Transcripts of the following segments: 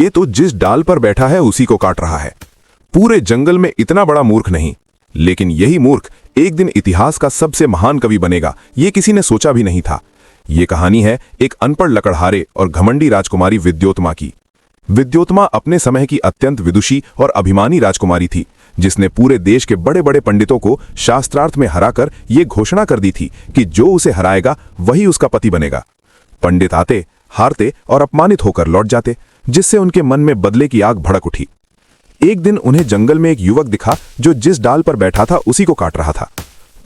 ये तो जिस डाल पर बैठा है उसी को काट रहा है। पूरे जंगल में इतना बड़ा मूर्ख नहीं, लेकिन यही मूर्ख एक दिन इतिहास का सबसे महान कवि बनेगा, ये किसी ने सोचा भी नहीं था। ये कहानी है एक अनपढ़ लकड़हारे और घमंडी राजकुमारी विद्योत्मा की। विद्योत्मा अपने समय की अत्यंत विदुषी और अभिमानी राजकुमारी थी, जिसने पूरे देश के बड़े बड़े पंडितों को शास्त्रार्थ में हराकर ये घोषणा कर दी थी कि जो उसे हराएगा वही उसका पति बनेगा। पंडित आते, हारते और अपमानित होकर लौट जाते, जिससे उनके मन में बदले की आग भड़क उठी। एक दिन उन्हें जंगल में एक युवक दिखा जो जिस डाल पर बैठा था उसी को काट रहा था।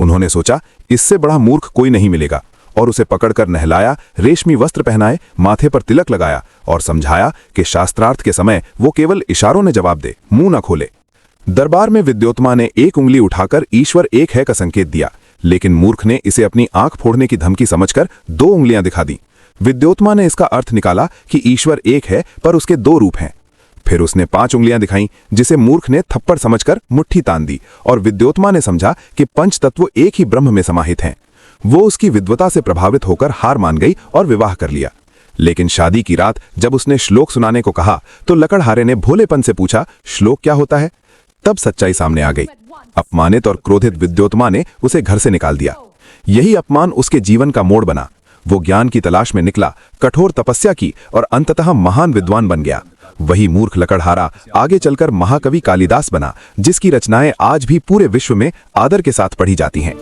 उन्होंने सोचा इससे बड़ा मूर्ख कोई नहीं मिलेगा और उसे पकड़कर नहलाया, रेशमी वस्त्र पहनाए, माथे पर तिलक लगाया और समझाया कि शास्त्रार्थ के समय वो केवल इशारों में जवाब दे, मुंह न खोले। दरबार में विद्योत्मा ने एक उंगली उठाकर ईश्वर एक है का संकेत दिया, लेकिन मूर्ख ने इसे अपनी आंख फोड़ने की धमकी समझकर 2 उंगलियां दिखा दी। विद्योत्मा ने इसका अर्थ निकाला कि ईश्वर एक है पर उसके 2 रूप हैं। फिर उसने 5 उंगलियां दिखाईं, जिसे मूर्ख ने थप्पड़ समझकर मुट्ठी तान दी और विद्योत्मा ने समझा कि पंच तत्व एक ही ब्रह्म में समाहित हैं। वो उसकी विद्वता से प्रभावित होकर हार मान गई और विवाह कर लिया। लेकिन शादी की रात जब उसने श्लोक सुनाने को कहा तो लकड़हारे ने भोलेपन से पूछा, श्लोक क्या होता है? तब सच्चाई सामने आ गई। अपमानित और क्रोधित विद्योत्मा ने उसे घर से निकाल दिया। यही अपमान उसके जीवन का मोड़ बना। वो ज्ञान की तलाश में निकला, कठोर तपस्या की और अंततः महान विद्वान बन गया। वही मूर्ख लकड़हारा आगे चलकर महाकवि कालिदास बना, जिसकी रचनाएं आज भी पूरे विश्व में आदर के साथ पढ़ी जाती हैं।